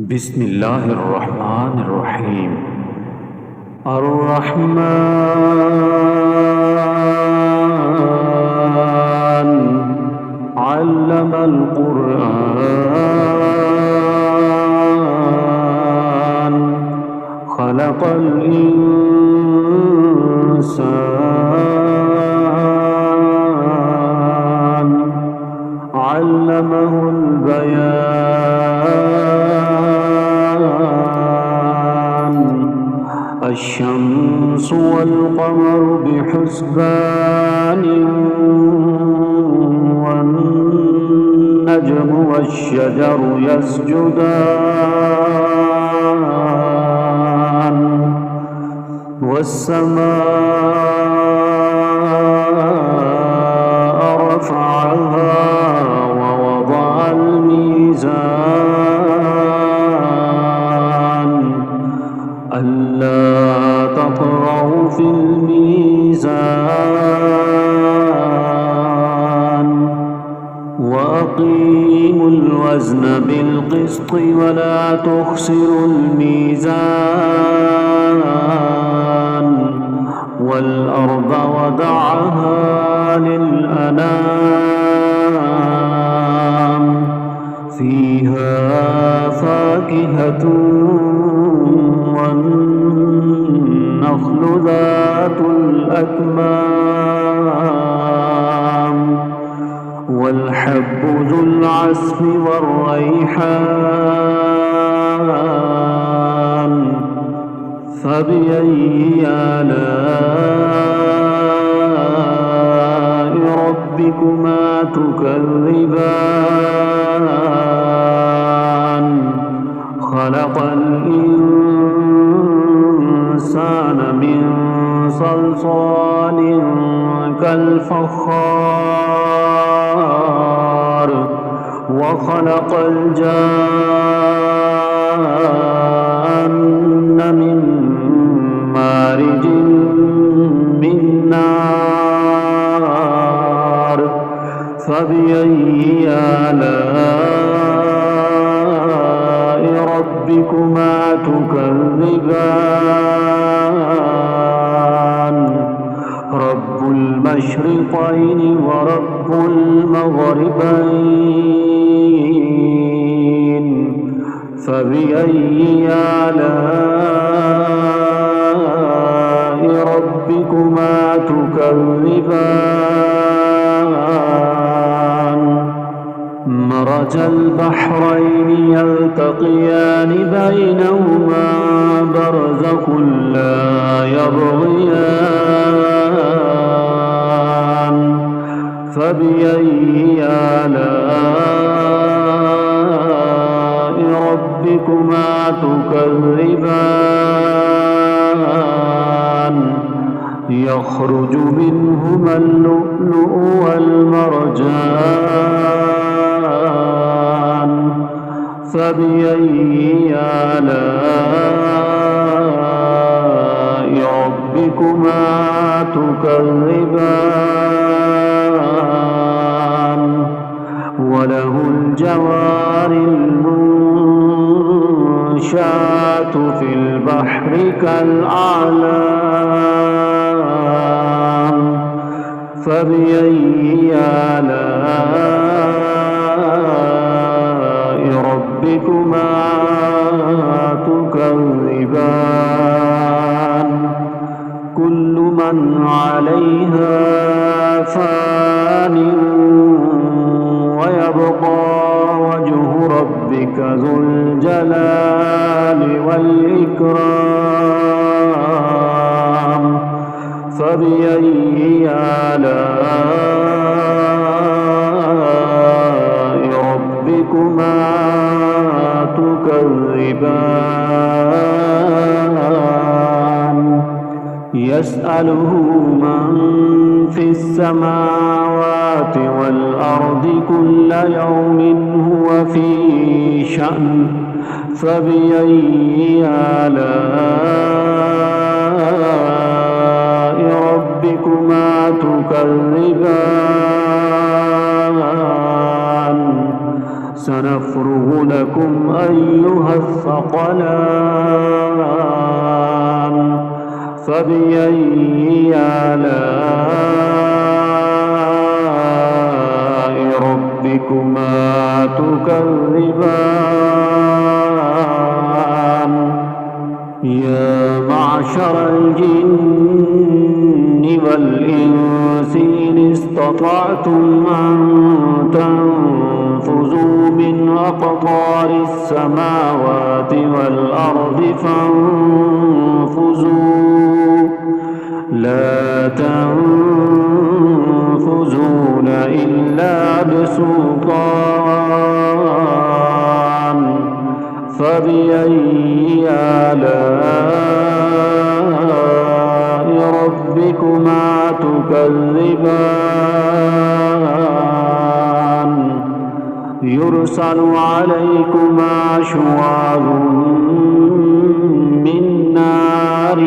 بسم الله الرحمن الرحيم. الرحمن علم القرآن خلق الإنسان علمه البيان الشمس والقمر بحسبان والنجم والشجر يسجدان والسماء رفعها ووضع الميزان ألا تطغوا في الميزان وأقيموا الوزن بالقسط ولا تخسروا الميزان والأرض وضعها للأنام فيها فاكهة والنخل ذات الأكمام والحب ذو العصف والريحان فبأي آلاء ربكما تكذبان خلق الإنسان من صلصال كالفخار وخلق الجان من مارج من نار فبأي آلاء ربكما تكذبان رب المشرقين ورب المغربين فبأي آلاء ربكما تكذبان مرج البحرين يلتقيان بينهما برزخ لا يبغيان فبأي آلاء ربكما تكذبان يخرج منهما اللؤلؤ والمرجان فبأي آلاء ربكما تكذبان وله الجوار المنشآت في البحر كالأعلام فبأي آلاء ربكما تكذبان كل من عليها فان ويبقى وجه ربك ذو الجلال والإكرام فبأي آلاء ربكما تكذبان يسأله من في السماوات والأرض كل يوم هو في شأن فبأي آلاء ربكما تكذبان سنفرغ لكم أيها الثقلان فبأي آلاء ربكما تكذبان يا معشر الجن والإنس إن استطعتم أن تنفذوا من أقطار السماوات والأرض فانفذوا لا تنفذون إلا بسلطان فبأي آلاء ربكما تكذبان يرسل عليكما شواظ من نار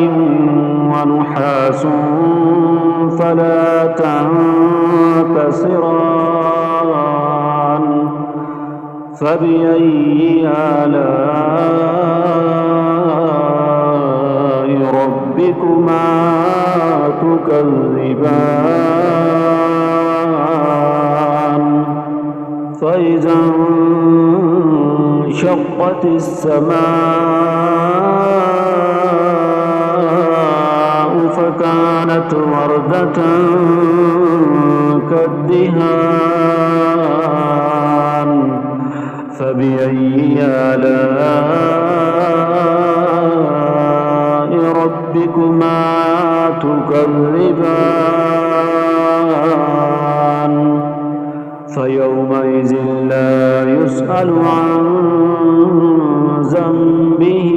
ونحاس فلا تنتصران فبأي آلاء ربكما تكذبان فإذا انشقت السماء فكانت وردة كالدهان فبأي آلاء ربكما تكذبان فيومئذ لا يسأل عن ذنبه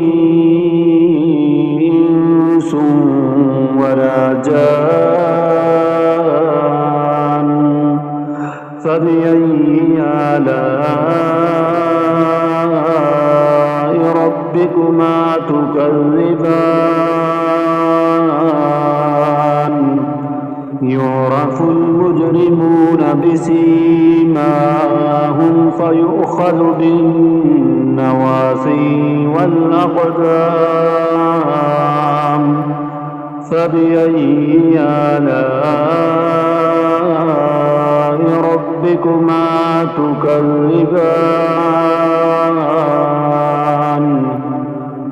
إنس ولا جان فبأي آلاء ربكما تكذبان يعرف المجرمون بسيماهم فيؤخذ بالنواصي والأقدام فبأي آلاء ربكما تكذبان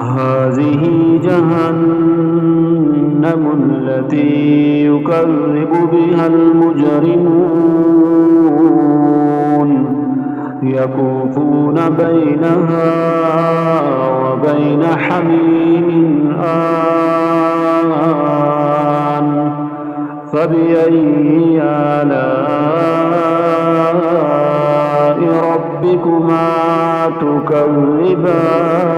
هذه جهنم التي يكذب بها المجرمون يطوفون بينها وبين حميم آن فبأي آلاء ربكما تكذبان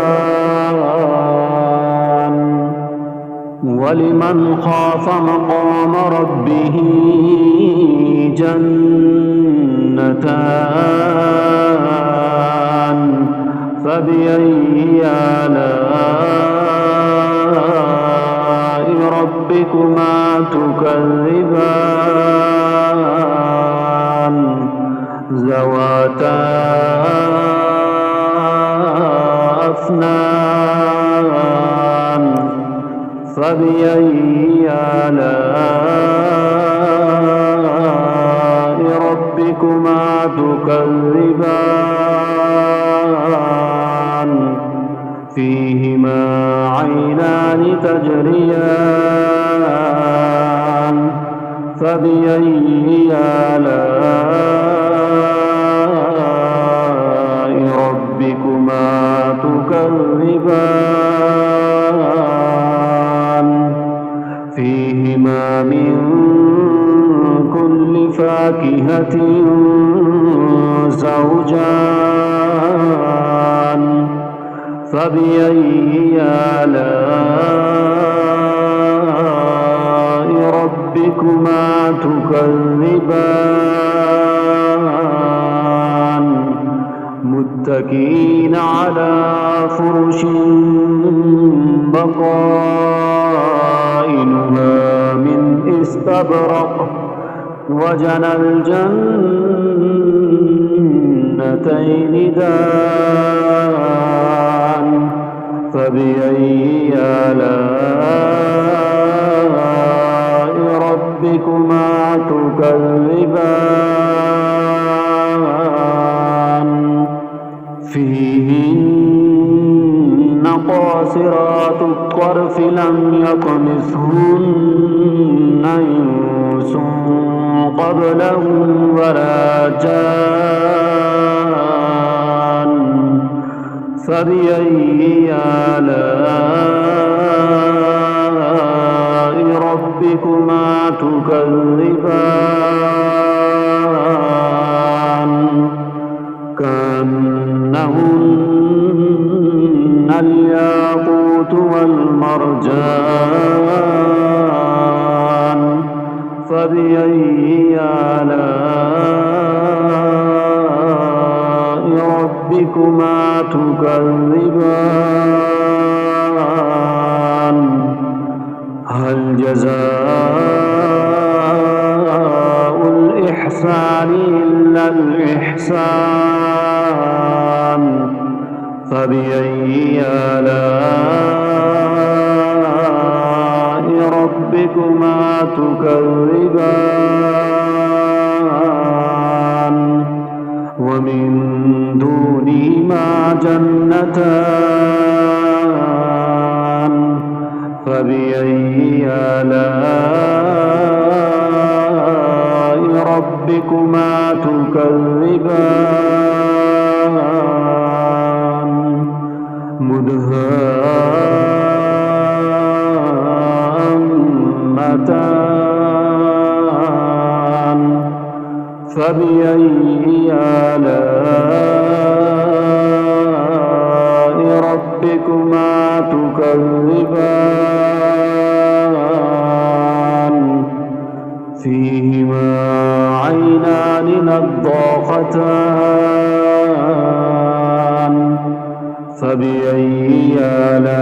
ولمن خاف مقام ربه جنتان فبأي آلاء ربكما تكذبان ذواتا أفنان فبأي آلاء ربكما تكذبان فيهما عينان تجريان فبأي آلاء ربكما تكذبان فيهما من كل فاكهة زوجان فبأي آلاء ربكما تكذبان متكئين على فرش بطائنها من استبرق وجنى الجنتين اثنتين دان فبأي آلاء ربكما تكذبان فيهن قاصرات الطرف لم يطمثهن إنس قبلهم ولا جان فبأي آلاء ربكما تكذبان كأنهن الياقوت والمرجان فبأي آلاء ربكما تكذبان هل جزاء الإحسان إلا الإحسان فبأي آلاء ربكما تكذبان ومن دونهما جنتان فبأي آلاء ربكما تكذبان مدهامتان فبأي آلاء ربكما تكذبان فيهما عينان نضاختان فبأي آلاء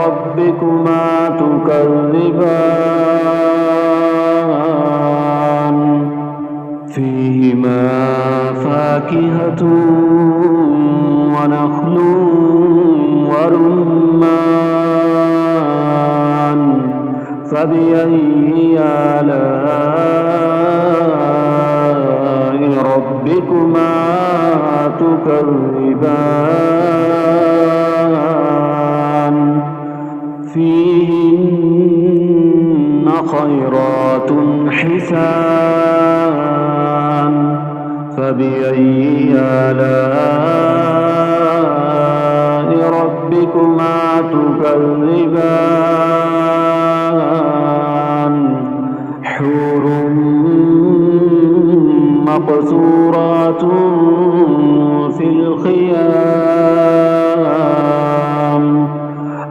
ربكما تكذبان فيهما فاكهة ونخل ورمان فبأي آلاء ربكما تكذبان فيهن خيرات حسان فبأي آلاء ربكما تكذبان حور مقصورات في الخيام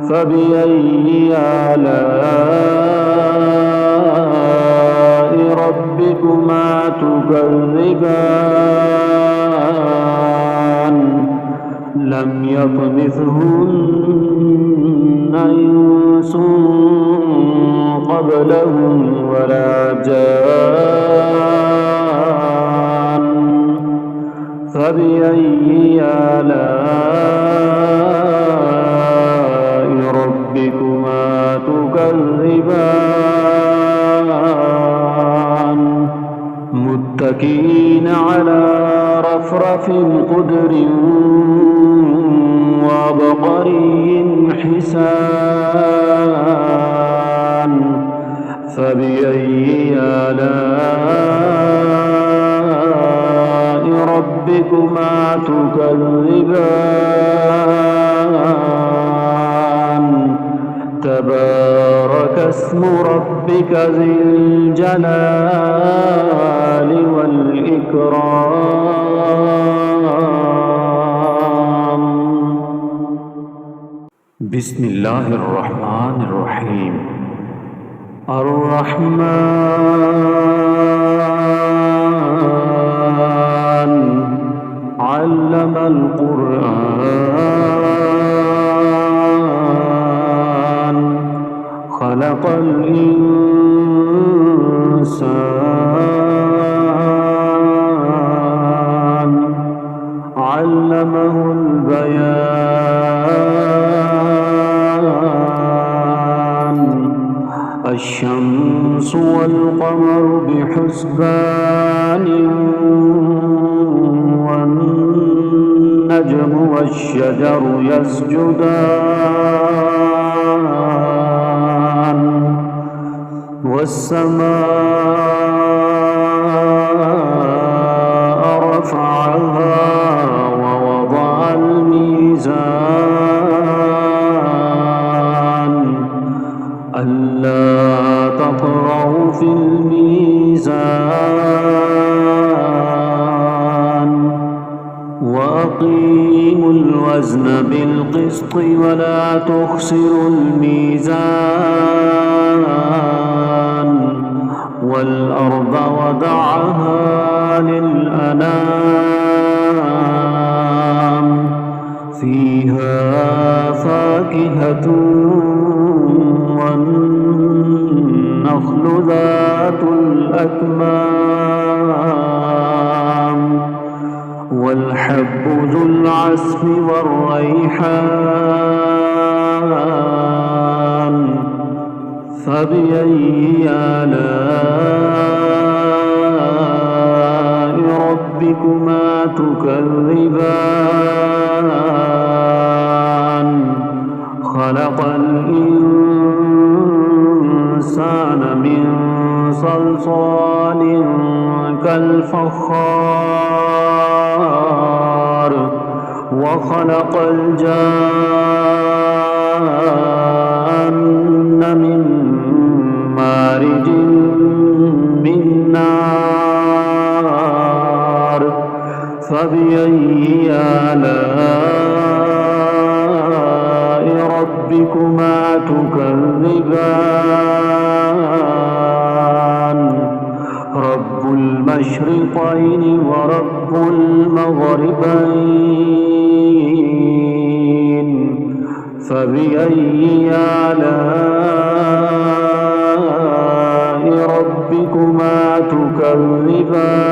فبأي آلاء ربكما تكذبان لم يطمثهن إنس قبلهم ولا جان فبأي آلاء ربكما تكذبان متكئين على رفرف خضر وعبقري حسان فبأي آلاء ربكما تكذبان تبارك اسم ربك ذي الجلال والإكرام بسم الله الرحمن الرحيم الرحمن علم القرآن خلق الإنسان علمه البيان الشمس والقمر بحسبان والنجم والشجر يسجدان والسماء رفعها ووضع الميزان ألا تطغوا في الميزان وأقيموا الوزن بالقسط ولا تخسروا الميزان والأرض وضعها للأنام فيها فاكهة والنخل ذات الأكمام والحب ذو العصف والريحان فبأي آلاء ربكما تكذبان خلق الإنسان من صلصال كالفخار وخلق الجان من مارج من نار فبأي آلاء ربكما تكذبان رب المشرقين ورب المغربين فبأي آلاء ربكما تكذبان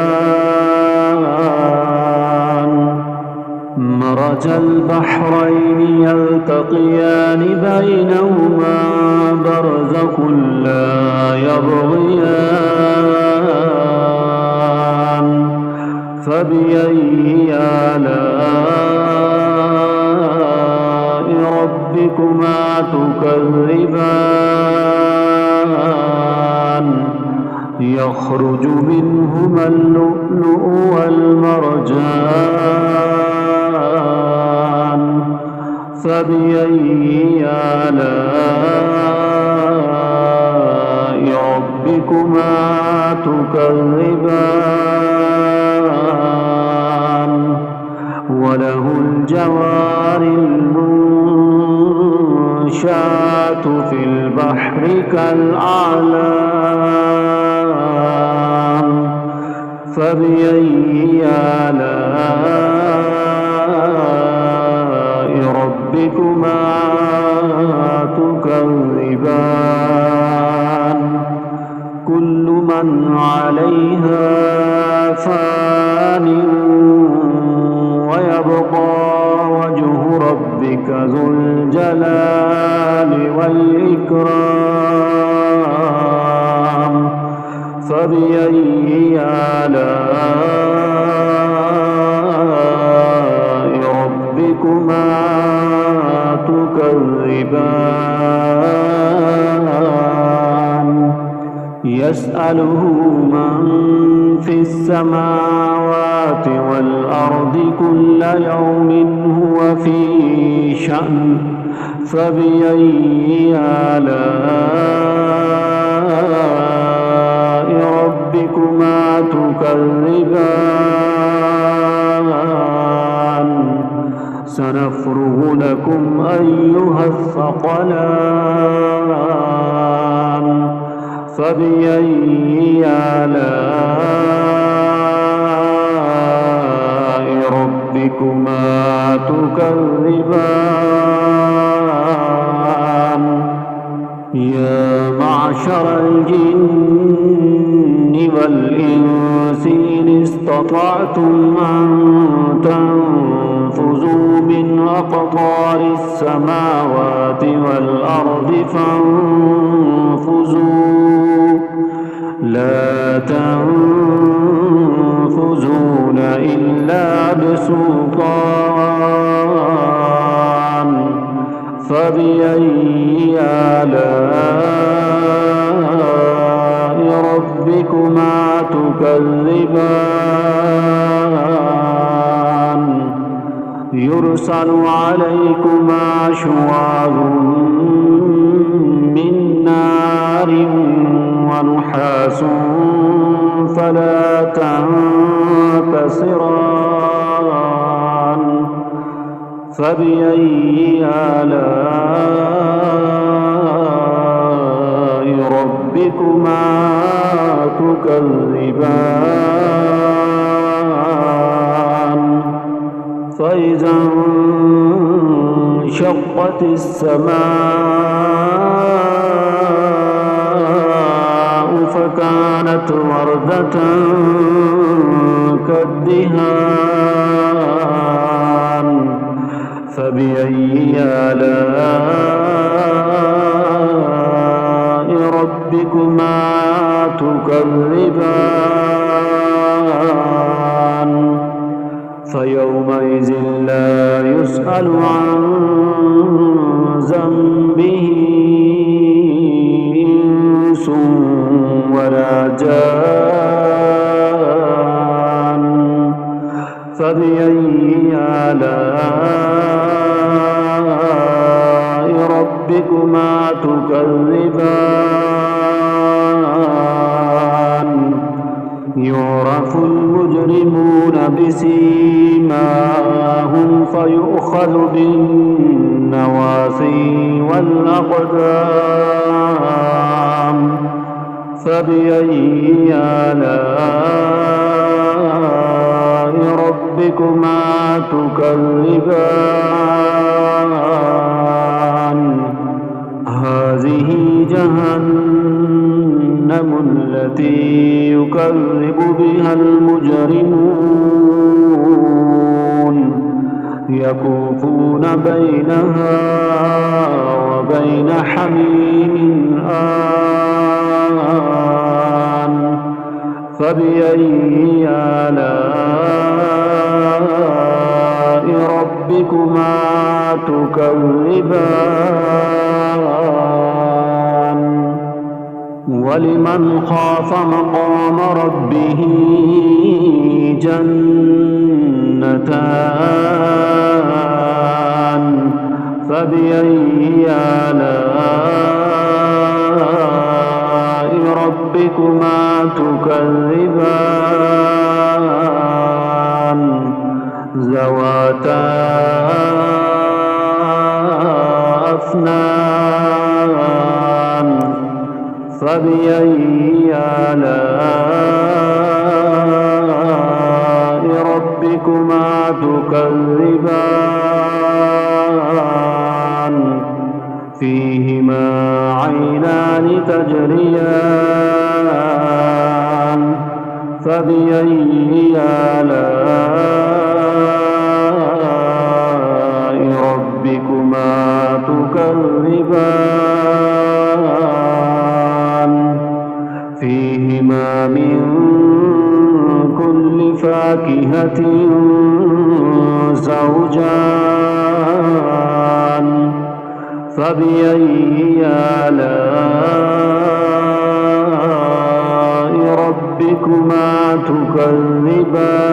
مرج البحرين يلتقيان بينهما برزخ لا يبغيان فبأي آلاء ربكما تكذبان يخرج منهما اللؤلؤ والمرجان فبأي آلاء ربكما تكذبان وله الجوار المنشآت في البحر كالأعلام فبأي آلاء ربكما تكذبان كل من عليها فان ويبقى وجه ربك ذو الجلال والإكرام فبأي آلاء ربكما تكذبان يسأله من في السماوات والأرض كل يوم هو في شأن فبأي آلاء ربكما تكذبان سنفرغ لكم أيها الثقلان فبأي آلاء ربكما تكذبان يا معشر الجن والإنس إن استطعتم أن تنفذوا من أقطار السماوات والأرض فانفذوا لا تنفذون إلا بسلطان فبأي آلاء ربكما تكذبان يرسل عليكما شواظ من نار ونحاس فلا تنتصران فبأي آلاء ربكما تكذبان فإذا انشقت السماء فكانت وردة كالدهان فبأي آلاء ربكما تكذبان فيومئذ لا يسأل عن ذنبه إنس ولا جان فبأي آلاء ربكما تكذبان يعرف المجرمون بسيماهم فيؤخذ بالنواصي والأقدام فبأي آلاء ربكما تكذبان هذه جهنم التي يكذب بها المجرمون يطوفون بينها وبين حميم آن فبأي آلاء ربكما تكذبان ولمن خاف مقام ربه جنتان فبأي آلاء ربكما تكذبان ذواتا أفنان فبأي آلاء ربكما تكذبان فيهما عينان تجريان فبأي آلاء ربكما تكذبان فيهما من كل فاكهة زوجان فبأي آلاء ربكما تكذبان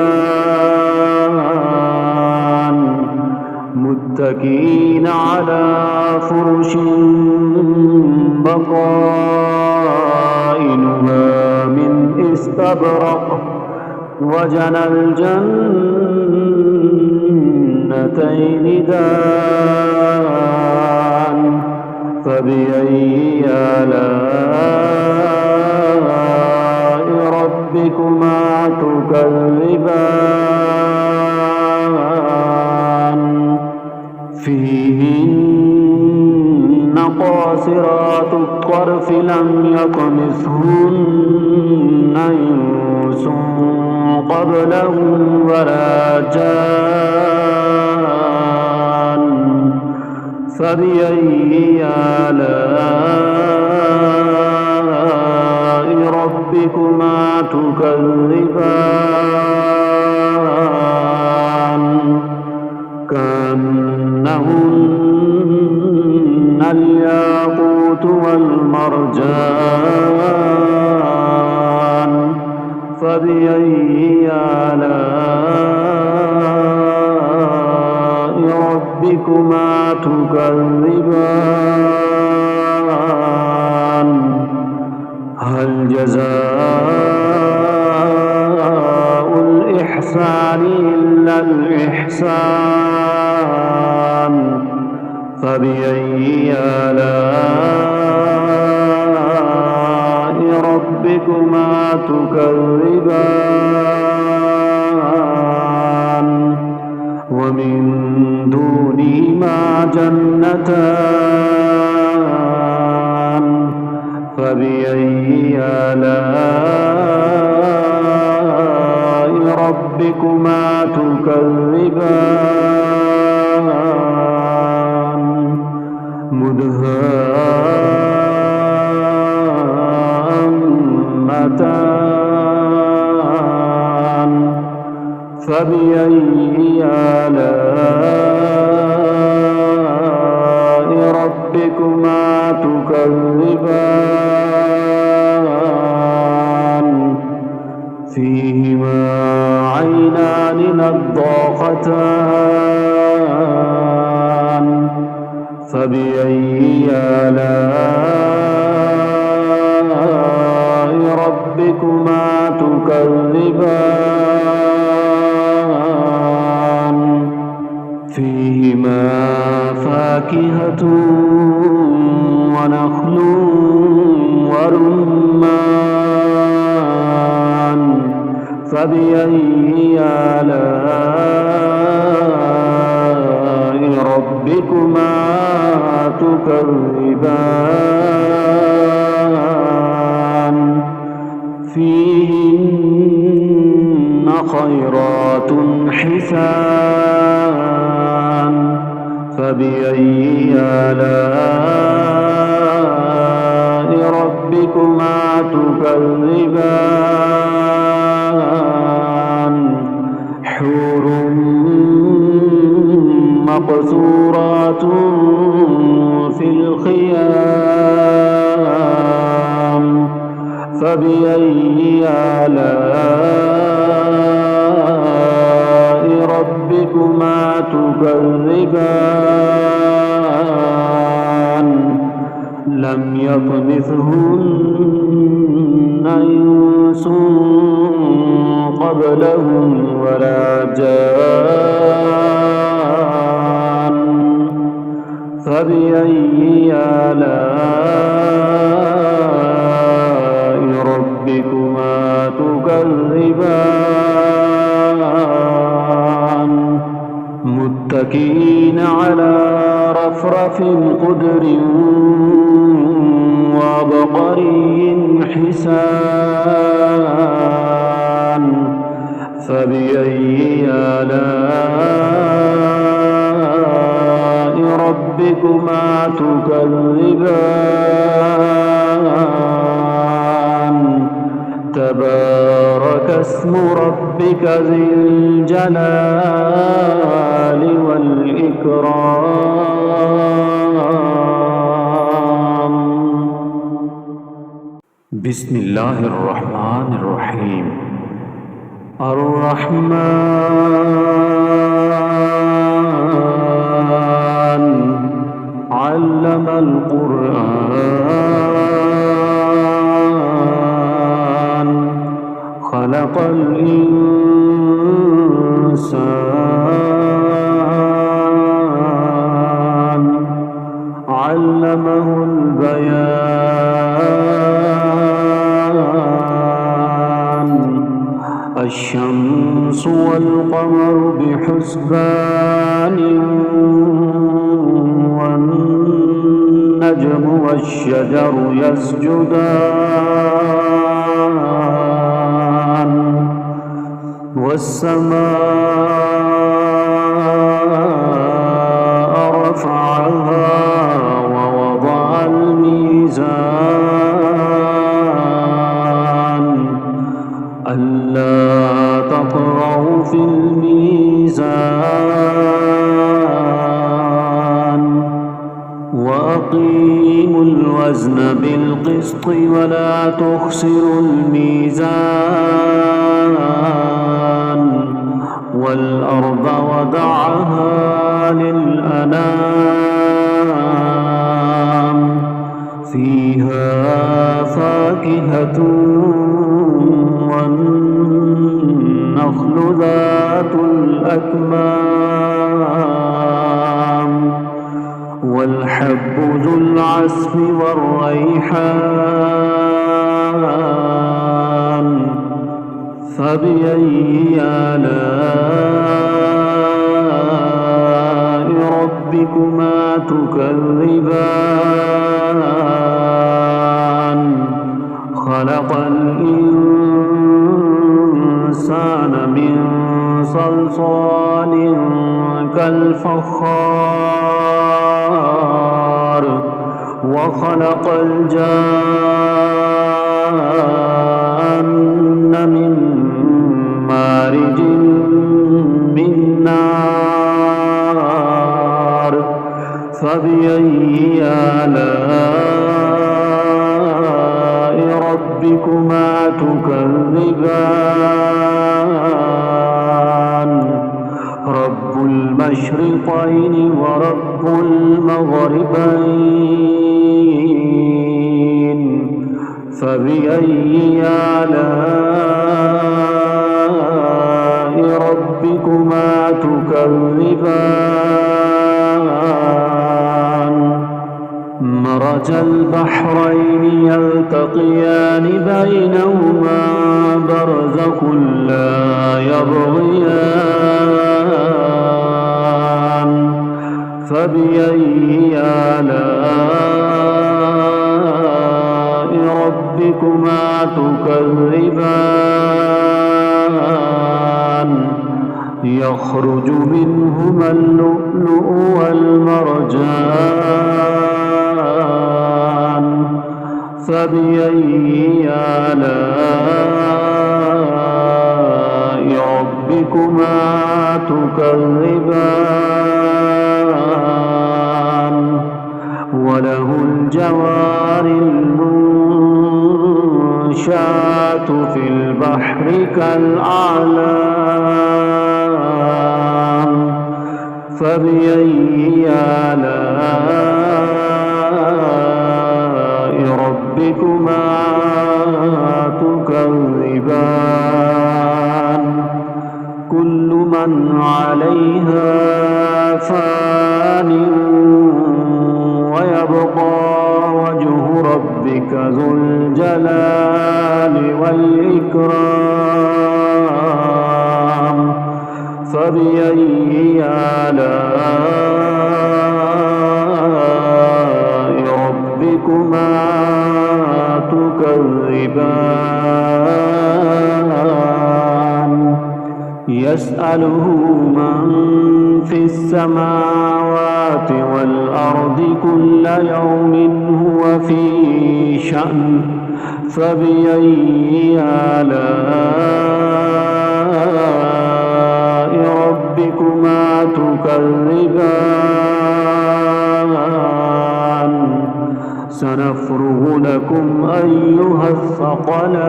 متكئين على فرش بطائنها من استبرق وجنى الجنتين دان فبأي آلاء ربكما تكذبان فيهن قاصرات الطرف لم يطمثهن إنس قبلهم ولا جان فبأي آلاء ربكما تكذبان كأنهن الياقوت والمرجان فبأي آلاء ربكما تكذبان هل جزاء الإحسان إلا الإحسان فبأي آلاء ربكما تكذبان ومن دونهما جنتان فبأي آلاء ربكما تكذبان مدهامتان فبأي آلاء ربكما تكذبان فيهما عينان نضاختان فبأي آلاء ربكما تكذبان فيهما فاكهة ونخل ورمان فبأي آلاء ربكما تكذبان فيهن خيرات حسان فبأي آلاء ربكما تكذبان حور مقصورات في الخيام فبأي آلاء ربكما تكذبان لم يطمثهن إنس قبلهم ولا جان فبأي آلاء ربكما تكذبان متكئين على رفرف خضر وعبقري حسان فبأي آلاء ربكما تكذبان تبارك اسم ربك ذي الجلال والإكرام بسم الله الرحمن الرحيم الرحمن علم القرآن خلق الإنسان علمه البيان الشمس والقمر بحسبان والنجم والشجر يسجدان والسماء رفعها ووضع الميزان ألا تطغوا في الميزان وأقيموا الوزن بالقسط ولا تخسروا الميزان والأرض وضعها للأنام فيها فاكهة والنخل ذات الأكمام والحب ذو العصف والريحان فبأي آلاء ربكما تكذبان خلق الإنسان من صلصال كالفخار وخلق الجان من مارج من نار فبأي آلاء ربكما تكذبان رب المشرقين ورب المغربين فبأي آلاء ربكما تكذبان مرج البحرين يلتقيان بينهما برزخ لا يبغيان فبأي آلاء ربكما تكذبان يخرج منهما اللؤلؤ والمرجان فبأي آلاء ربكما تكذبان وله الجوار المنشآت في البحر كالأعلام فبأي آلاء ربكما تكذبان كل من عليها فان ويبقى وجه ربك ذو الجلال والإكرام فبأي آلاء ربكما تكذبان يسأله من في السماوات والأرض كل يوم هو في شأن فبأي آلاء ربكما تكذبان سنفرغ لكم أيها الثقلان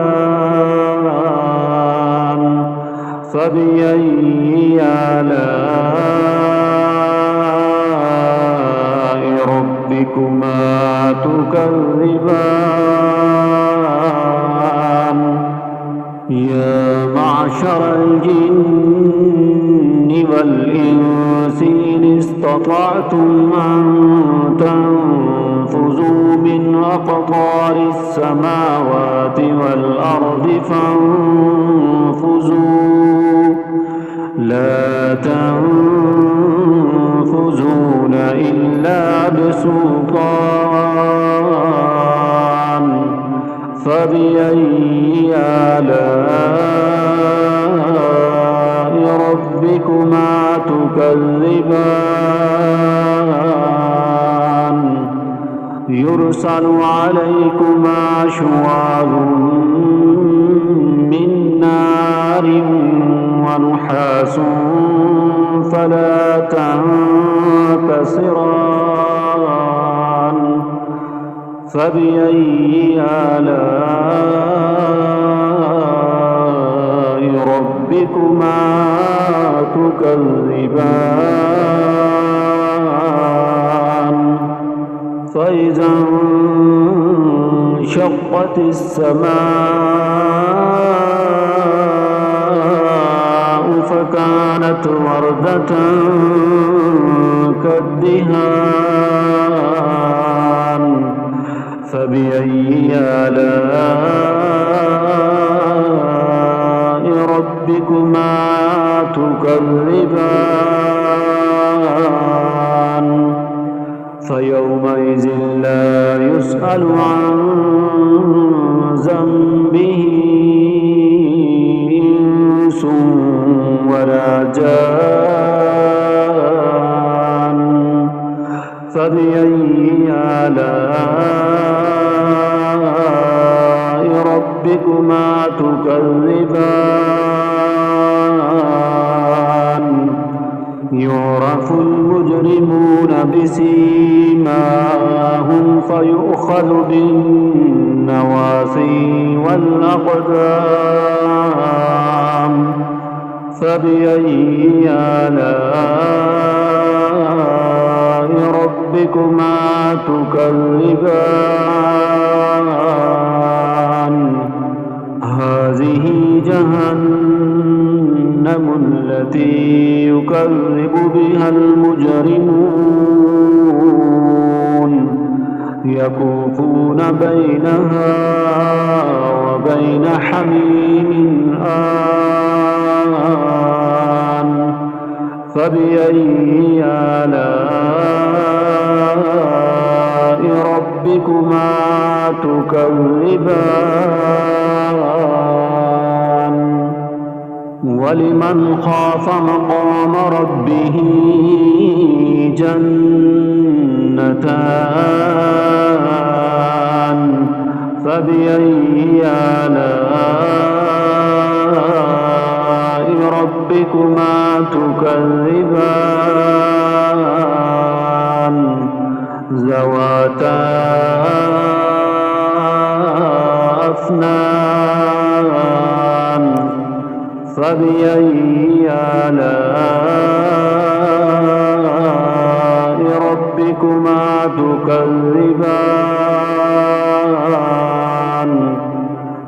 فبأي آلاء ربكما تكذبان يا معشر الجن والإنس إن استطعتم أن تنفذوا من أقطار السماوات والأرض فانفذوا لا تنفذون إلا بسلطان فبأي آلاء يكذبان يرسل عليكما شواظ من نار ونحاس فلا تنتصران فبأي آلاء ربكما تكذبان فإذا انشقت السماء فكانت وردة كالدهان فبأي آلاء ربكما تكذبان فيومئذ لا يسأل عن ذنبه إنس ولا جان فبأي آلاء ربكما تكذبان يعرف المجرمون بسيماهم فيؤخذ بالنواصي والأقدام فبأي آلاء ربكما تكذبان هذه جهنم التي يكذب بها المجرمون يطوفون بينها وبين حميم آن فبأي آلاء ربكما تكذبان ولمن خاف مقام ربه جنتان فبأي آلاء ربكما تكذبان ذواتا أفنان فبأي آلاء ربكما تكذبان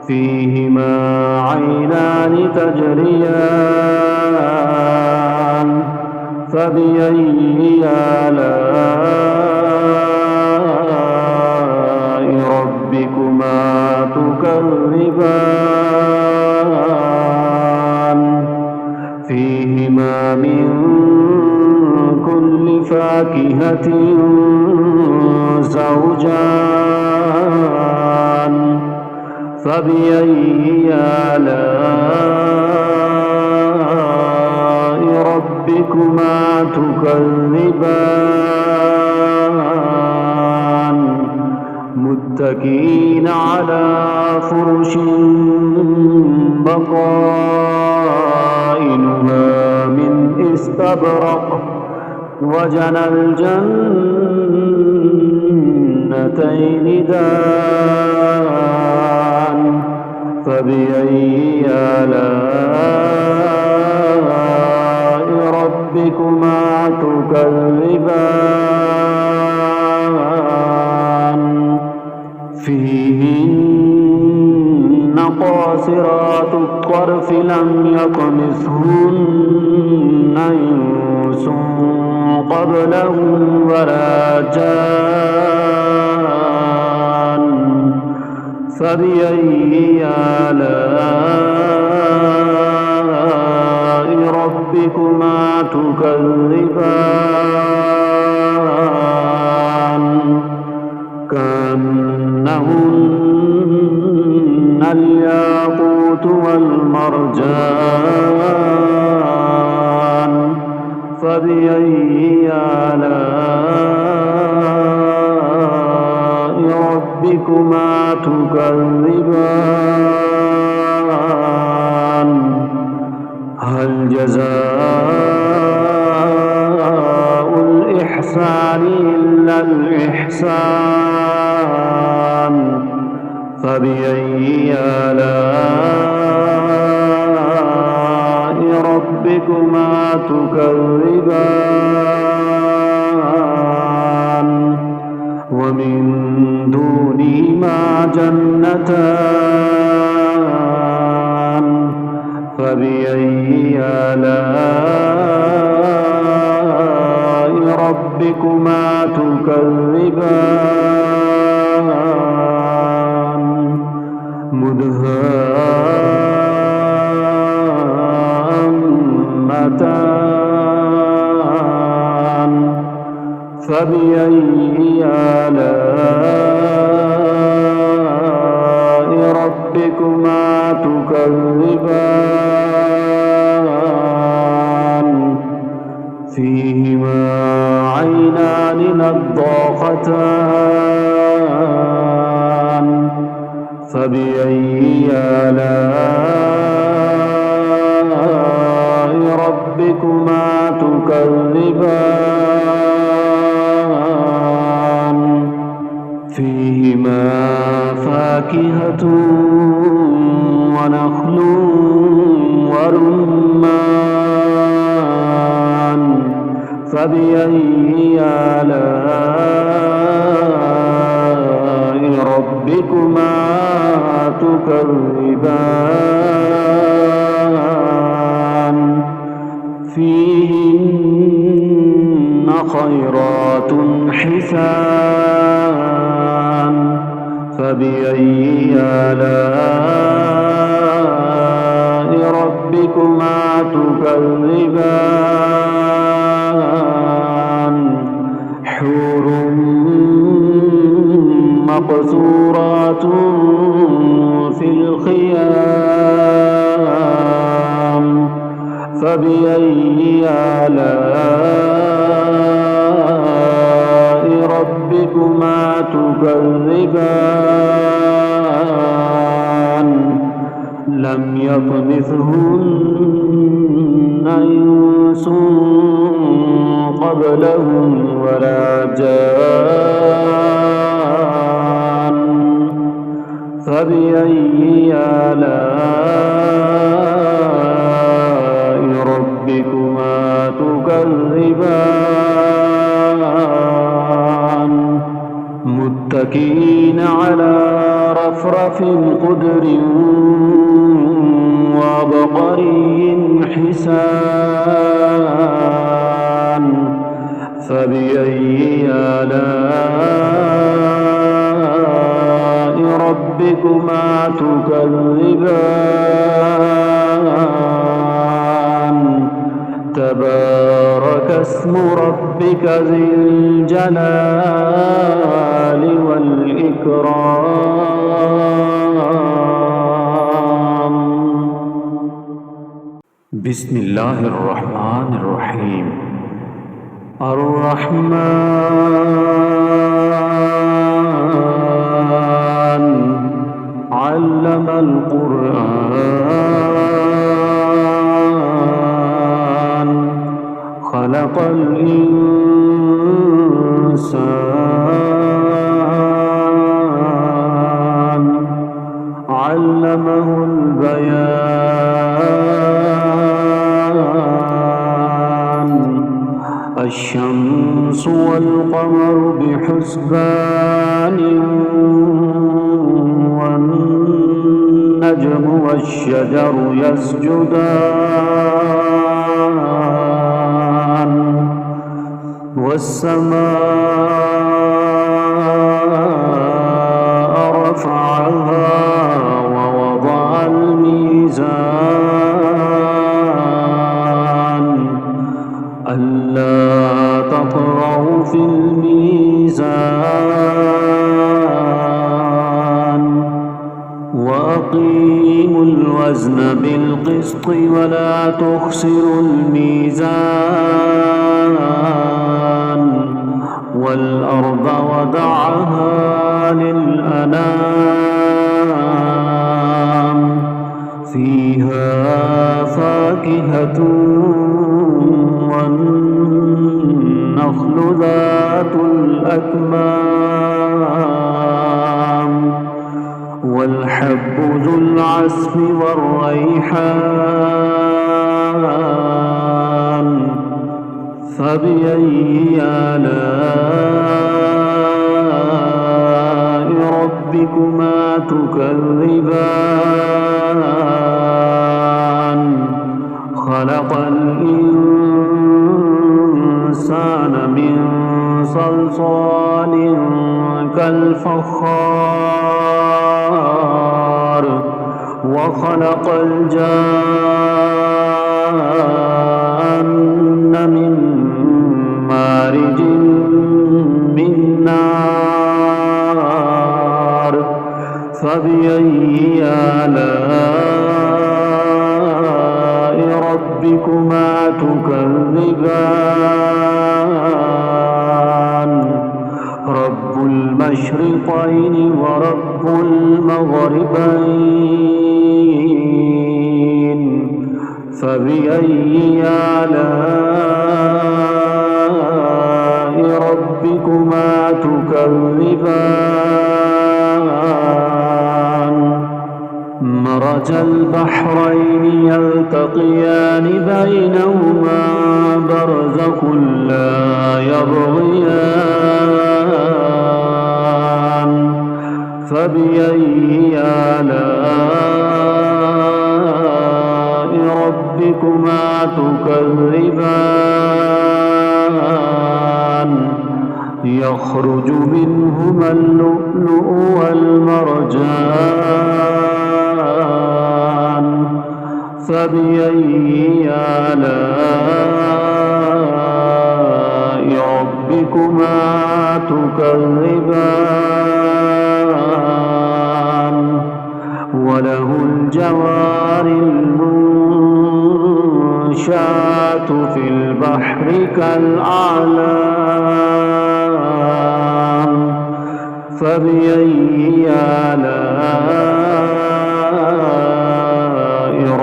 فيهما عينان تجريان فبأي آلاء ربكما تكذبان فيهما من كل فاكهة زوجان فبأي آلاء ربكما تكذبان متكئين على فرش بطائنها من استبرق وجنى الجنتين دان فبأي آلاء ربكما تكذبان فيهن قاصرات الطرف لم يطمثهن إنس قبلهم ولا جان فبأي آلاء ربكما تكذبان كأنهن الياقوت والمرجان فبأي آلاء ربكما تكذبان هل جزاء الإحسان إلا الإحسان فبأي آلاء ربكما تكذبان ومن دونهما جنتان فبأي آلاء ربكما تكذبان مدهامتان فبأي آلاء ربكما تكذبان فيهما عينان نضاختان فبأي آلاء ربكما تكذبان فيهما فاكهة ونخل ورمان فبأي آلاء ربكما تكذبان فيهن خيرات حسان فبأي آلاء ربكما تكذبان حور مقصورات في الخيام فبأي آلاء ربكما تكذبان لم يطمثهن إنس قبلهم ولا جان فبأي آلاء ربكما تكذبان متكئين على رفرف خضر وعبقري حسان فبأي آلاء ربكما تكذبان تبارك اسم ربك ذي الجلال والإكرام بسم الله الرحمن الرحيم الرحمن علم القرآن خلق الإنسان علمه البيان الشمس والقمر بحسبان والنجم والشجر يسجدان والسماء رفعها ووضع الميزان ألا تطغوا في الميزان وأقيموا الوزن بالقسط ولا تخسروا الميزان والأرض وضعها للأنام فيها فاكهة والنخل ذات الأكمام والحب ذو العصف والريحان فبأي آلاء ربكما تكذبان خلق الإنسان من صلصال كالفخار وخلق الجان من مارج من نار فبأي آلاء ربكما تكذبان رب المشرقين ورب المغربين فبأي آلاء ربكما تكذبان مرج البحرين يلتقيان بينهما برزخ لا يبغيان فبأي آلاء ربكما تكذبان يخرج منهما اللؤلؤ والمرجان فبأي آلاء ربكما تكذبان وله الجوار المنشآت في البحر كالأعلام فبأي آلاء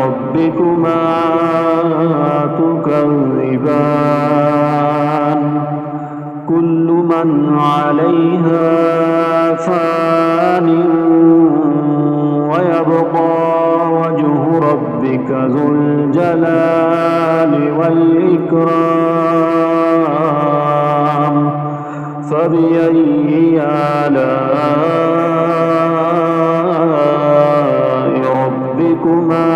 ربكما تكذبان كل من عليها فان ويبقى وجه ربك ذو الجلال والإكرام فبأي آلاء ربكما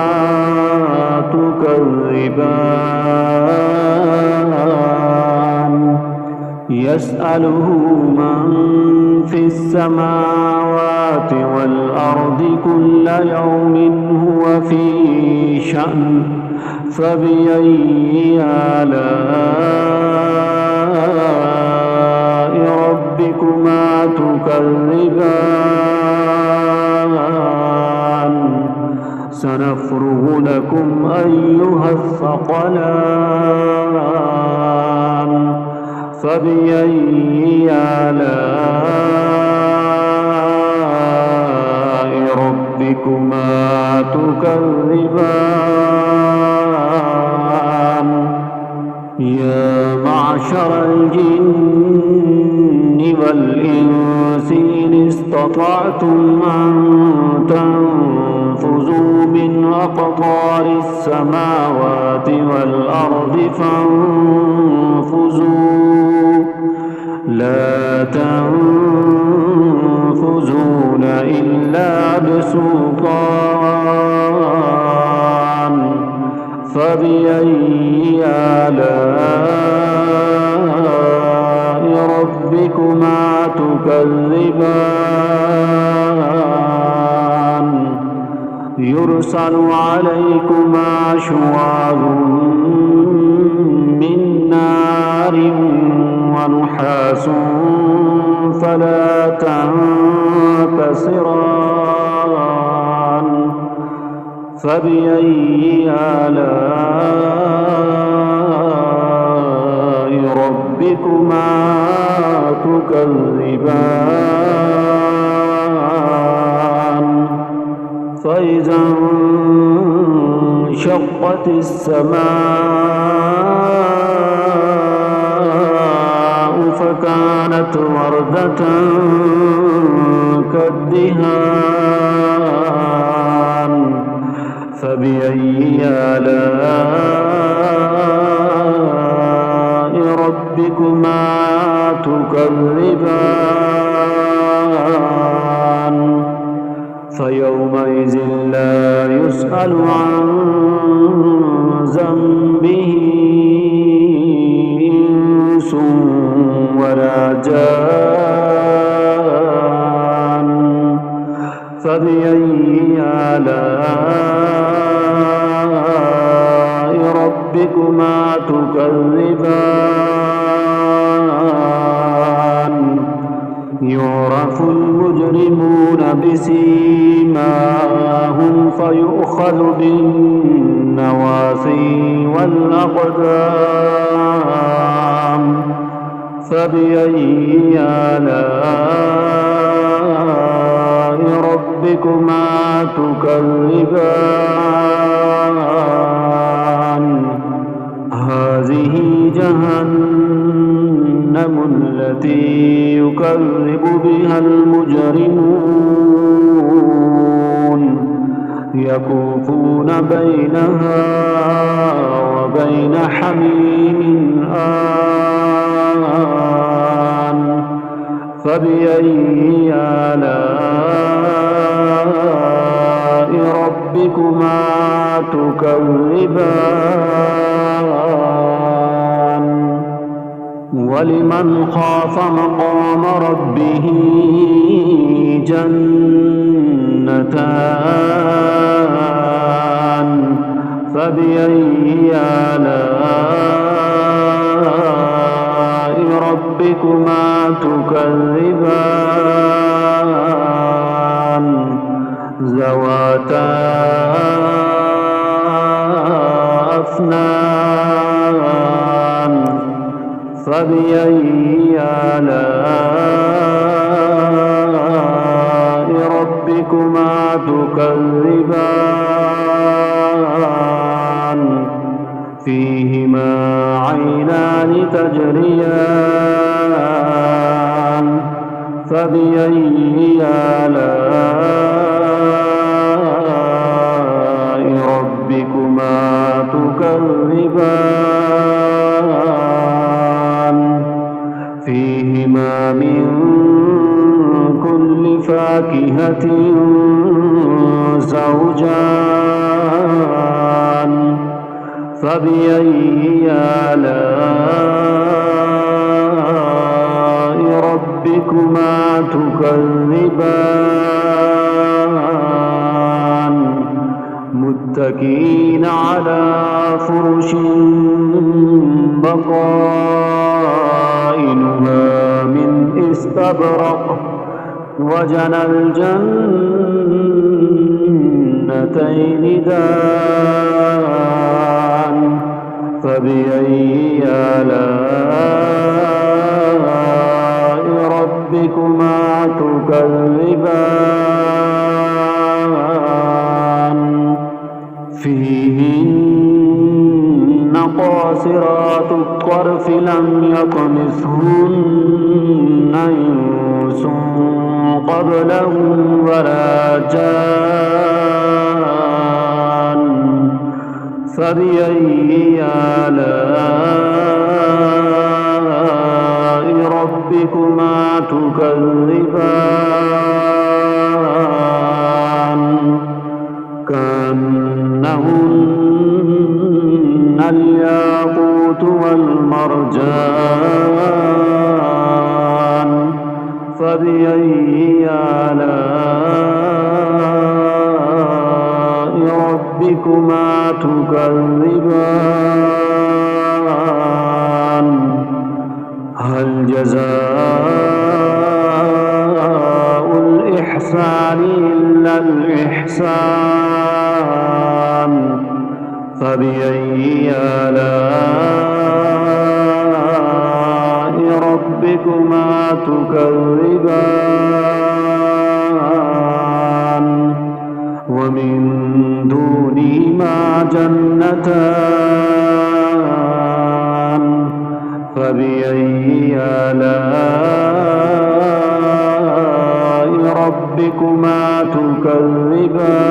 تكذبان يسأله من في السماوات والأرض كل يوم هو في شأن فبأي آلاء ربكما تكذبان سنفرغ لكم أيها الثقلان فبأي آلاء ربكما تكذبان يا معشر الجن والإنس إن استطعتم أن تنفذوا من أقطار السماوات والأرض فانفذوا لا تنفذون إلا بسلطان فبأي آلاء ربكما تكذبان يرسل عليكما شواظ من نار ونحاس فلا تنتصران فبأي آلاء ربكما ربكما تكذبان فإذا انشقت السماء فكانت وردة كالدهان فبأي آلاء ربكما تكذبان فيومئذ لا يسأل عن ذنبه إنس ولا جان فبأي آلاء ربكما تكذبان يعرف المجرمون بسيماهم فيؤخذ بالنواصي والأقدام فبأي آلاء ربكما تكذبان هذه جهنم التي يكذب بها المجرمون يطوفون بينها وبين حميم آن فبأي آلاء ربكما تكذبان ولمن خاف مقام ربه جنتان فبأي آلاء ربكما تكذبان ذواتا أفنان فبأي آلاء ربكما تكذبان فيهما عينان تجريان فبأي آلاء ربكما تكذبان فيهما من كل فاكهة زوجان فبأي آلاء ربكما تكذبان متكئين على فرش بطائنها من استبرق وجنى الجنتين دان فبأي آلاء ربكما تكذبان فيهن قاصرات الطرف لم يطمثهن إنس قبلهم ولا جان فبأي آلاء ربكما تكذبان كأنهن الياقوت والمرجان فبأي آلاء ربكما تكذبان هل جزاء الإحسان إلا الإحسان فبأي آلاء ربكما تكذبان ومن دونهما جنتان فبأي آلاء ربكما تكذبان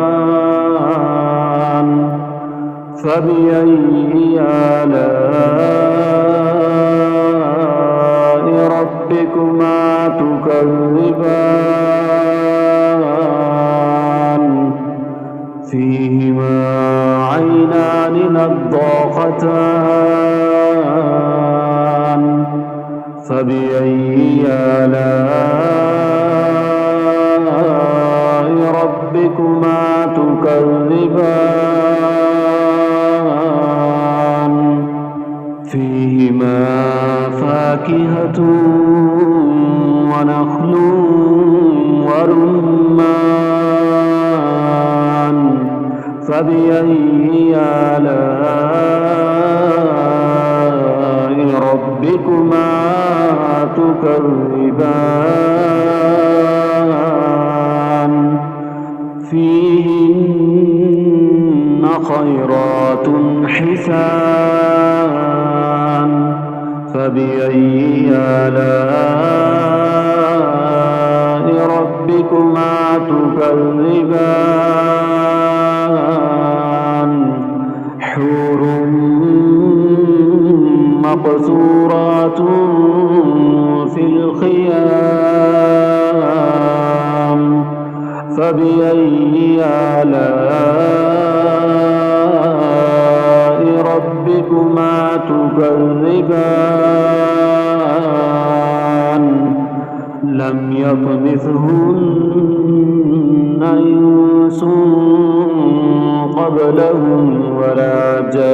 مدهامتان فبأي آلاء ربكما تكذبان فيهما عينان نضاختان فبأي آلاء ربكما تكذبان فيهما فاكهة ونخل ورمان فبأي آلاء ربكما تكذبان فيهن خيرات حسان فبأي آلاء ربكما تكذبان حور مقصورات في الخيام فبأي آلاء ربكما تكذبان لم يطمثهن إنس قبلهم ولا جان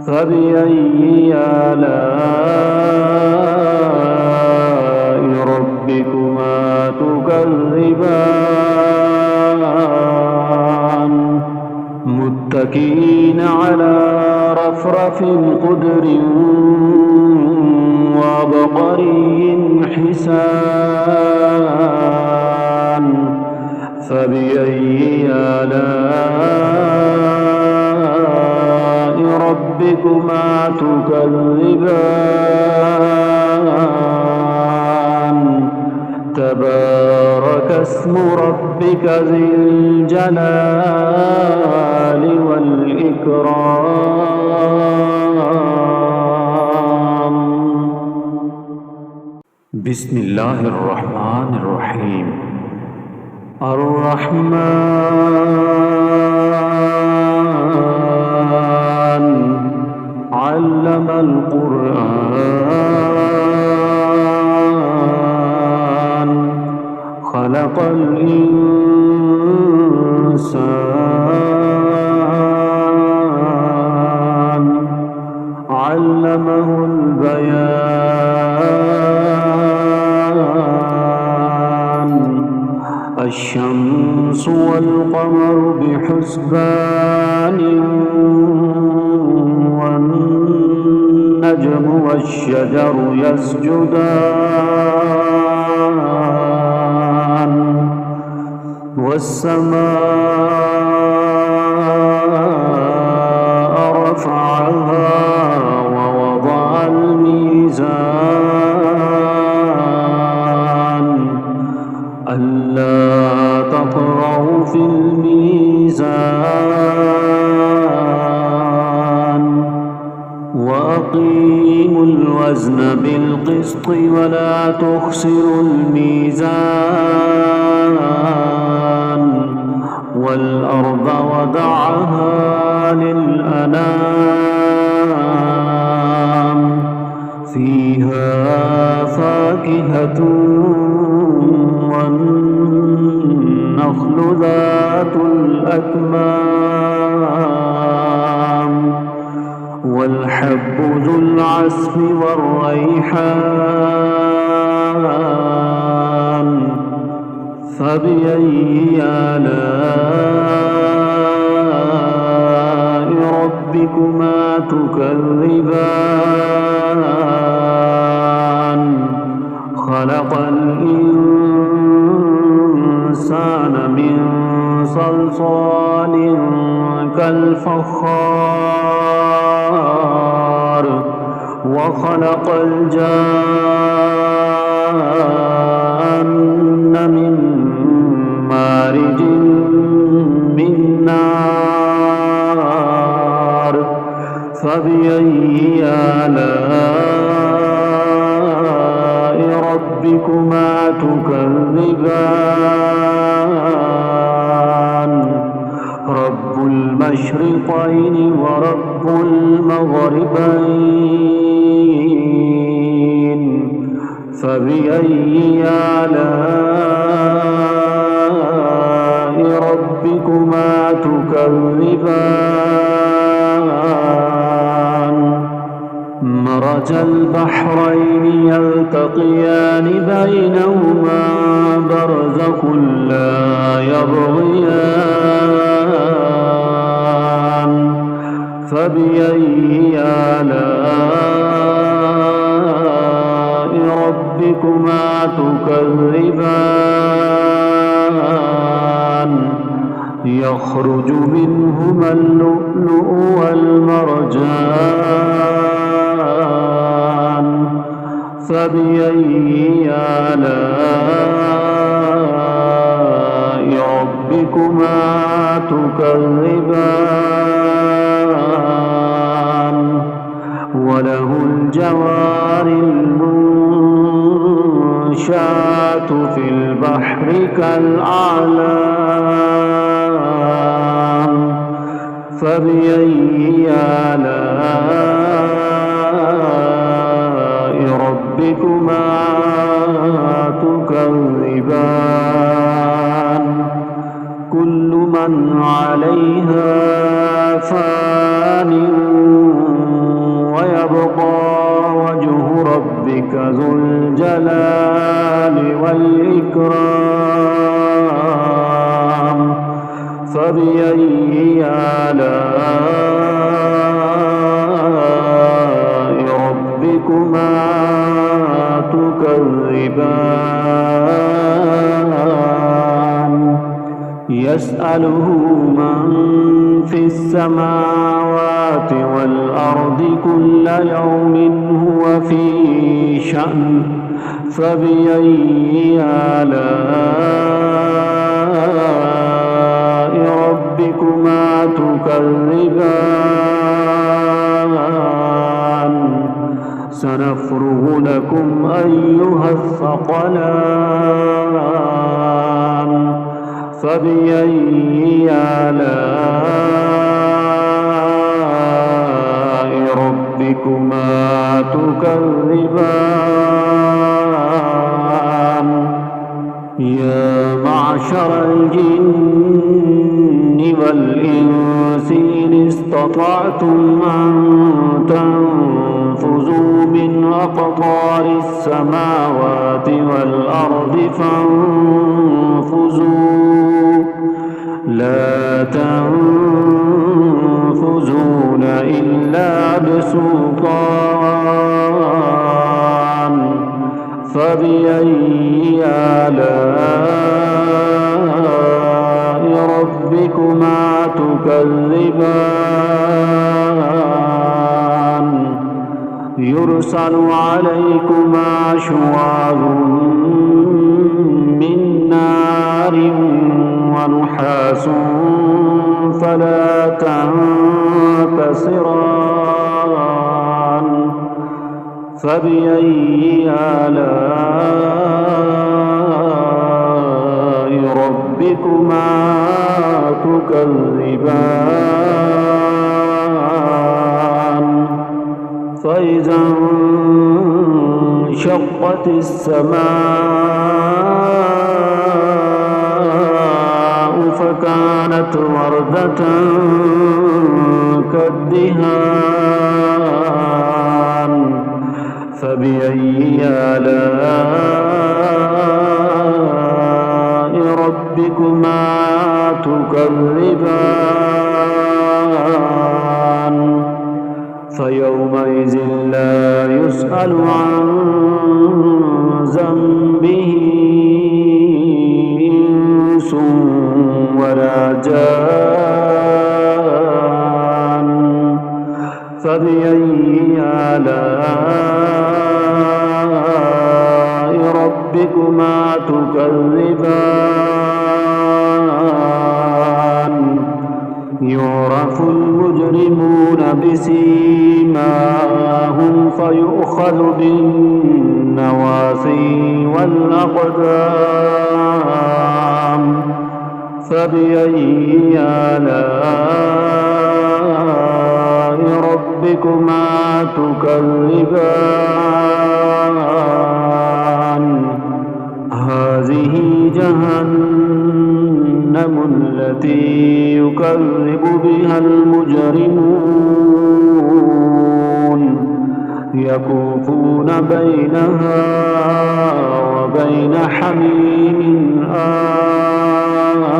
فبأي آلاء ربكما تكذبان متكئين على رفرف خضر وعبقري حسان فبأي آلاء ربكما تكذبان تبارك اسم ربك ذي الجلال والإكرام بسم الله الرحمن الرحيم الرحمن علم القرآن خلق الإنسان علمه البيان الشمس والقمر بحسبان والنجم والشجر يسجدان والسماء رفعها ووضع الميزان ألا تطغوا في الميزان وأقيموا الوزن بالقسط ولا تخسروا الميزان والأرض وضعها للأنام فيها فاكهة والنخل ذات الأكمام والحب ذو العصف والريحان فبأي آلاء ربكما تكذبان خلق الإنسان من صلصال كالفخار وخلق الجان من مارج من نار فبأي آلاء ربكما تكذبان رب المشرقين ورب المغربين فبأي آلاء ربكما تكذبان مرج البحرين يلتقيان بينهما برزخ لا يبغيان فبأي آلاء ربكما تكذبان يخرج منهما اللؤلؤ والمرجان فبأي آلاء ربكما تكذبان وله الجوار المنشآت في البحر كالأعلام فبأي آلاء ربكما تكذبان كل من عليها فان ويبقى وجه ربك ذو الجلال والإكرام فبأي آلاء ربكما تكذبان يسأله من في السماوات والأرض كل يوم هو في شأن فبأي آلاء ربكما تكذبان سنفرغ لكم أيها الثقلان فبأي آلاء ربكما تكذبان يا معشر الجن والإنس إن استطعتم أن تنفذوا من أقطار السماوات والأرض فانفذوا لا تنفذون إلا بسلطان فبأي آلاء ربكما تكذبان يرسل عليكما شواظ من نار ونحاس فلا تنتصران فبأي آلاء ربكما تكذبان فإذا انشقت السماء فكانت وردة كالدهان فبأي آلاء يسأل عن ذنبه إنس ولا جان فبأي آلاء ربكما تكذبان يعرف المجرمون بسيماهم فيؤخذ بالنواصي والأقدام فبأي آلاء ربكما تكذبان هذه جهنم التي يكذب بها المجرمون يطوفون بينها وبين حميم آن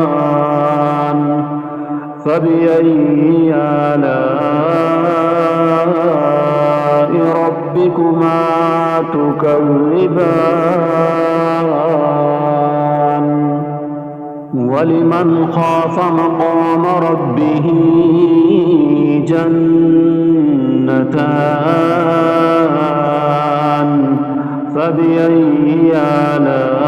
فبأي آلاء ربكما تكذبان ولمن خاف مقام ربه جنتان فبأي آلاء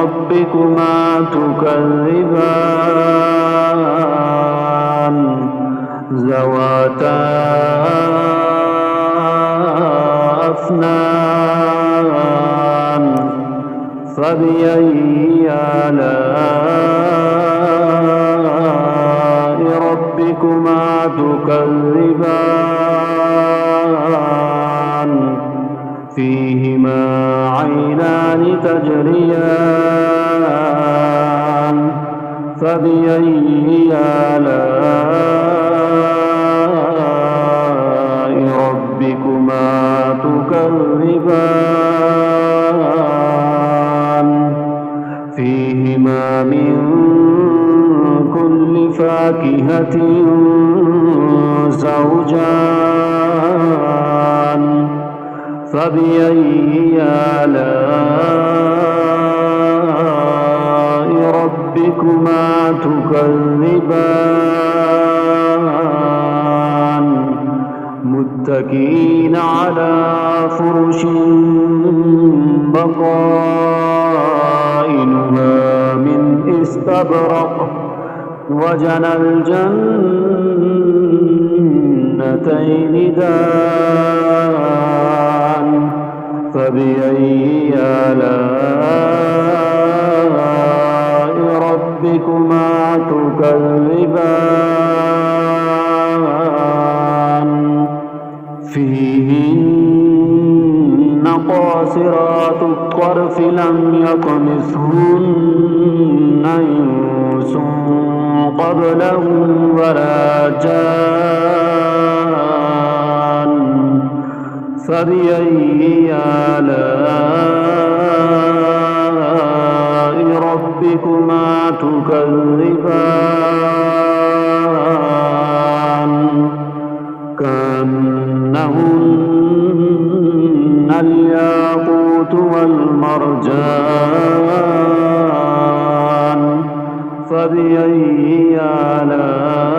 ربكما تكذبان ذواتا أفنان فبأي آلاء ربكما تكذبان فيهما عينان تجريان فبأي آلاء ربكما تكذبان فيهما من كل فاكهة زوجان فبأي آلاء ربكما تكذبان متكئين على فرش بطائنها من استبرق وجنى الجنتين دان فبأي آلاء ربكما تكذبان فيهن قاصرات الطرف لم يطمثهن إنس قبلهم ولا جان فبأي آلاء ربكما تكذبان كأنهن الياقوت والمرجان فبأي آلاء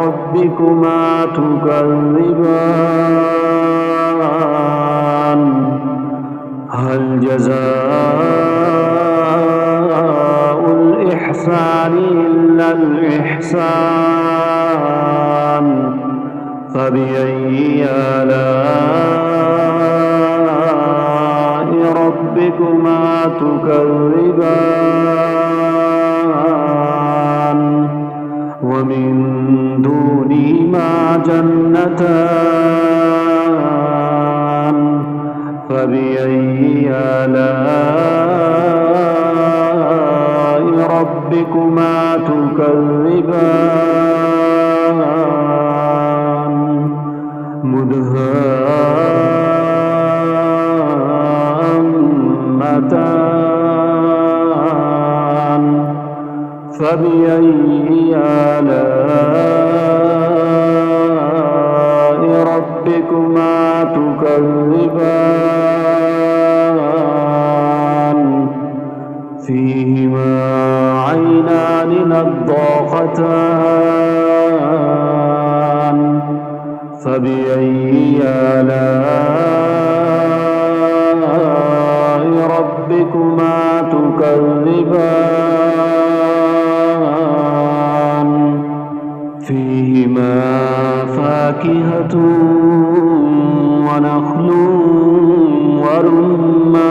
ربكما تكذبان هل جزاء الإحسان إلا الإحسان فبأي آلاء ربكما تكذبان ومن دونهما جنتان فبأي آلاء ربكما تكذبان مدهامتان فبأي آلاء ربكما تكذبان فيهما عينان نضاختان فبأي آلاء ربكما تكذبان فيهما فاكهة ونخل ورمان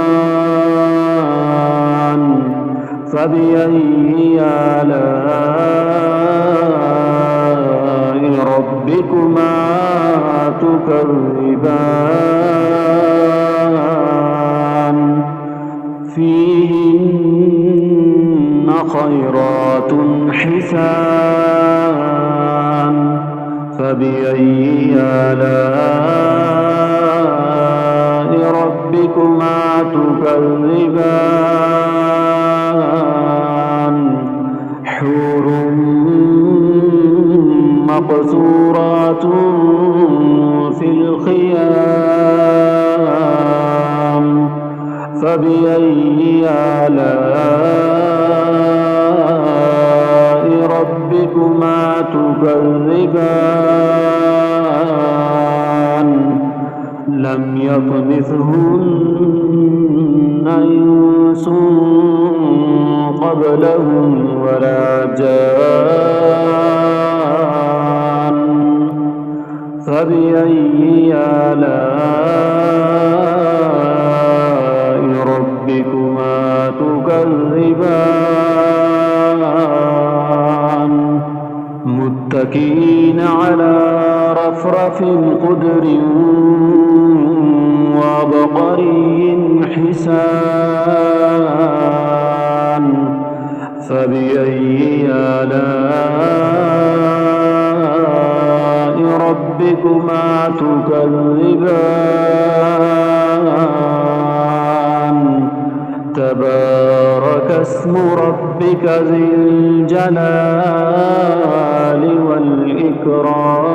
فبأي آلاء ربكما تكذبان فيهن خيرات حسان فبأي آلاء ربكما تكذبان حور مقصورات في الخيام فبأي آلاء ربكما تكذبان لم يطمثهن إنس قبلهم ولا جان فبأي آلاء ربكما تكذبان متكئين على رفرف خضر وعبقري حسان فبأي آلاء ربكما تكذبان تبارك اسم ربك ذي الجلال والإكرام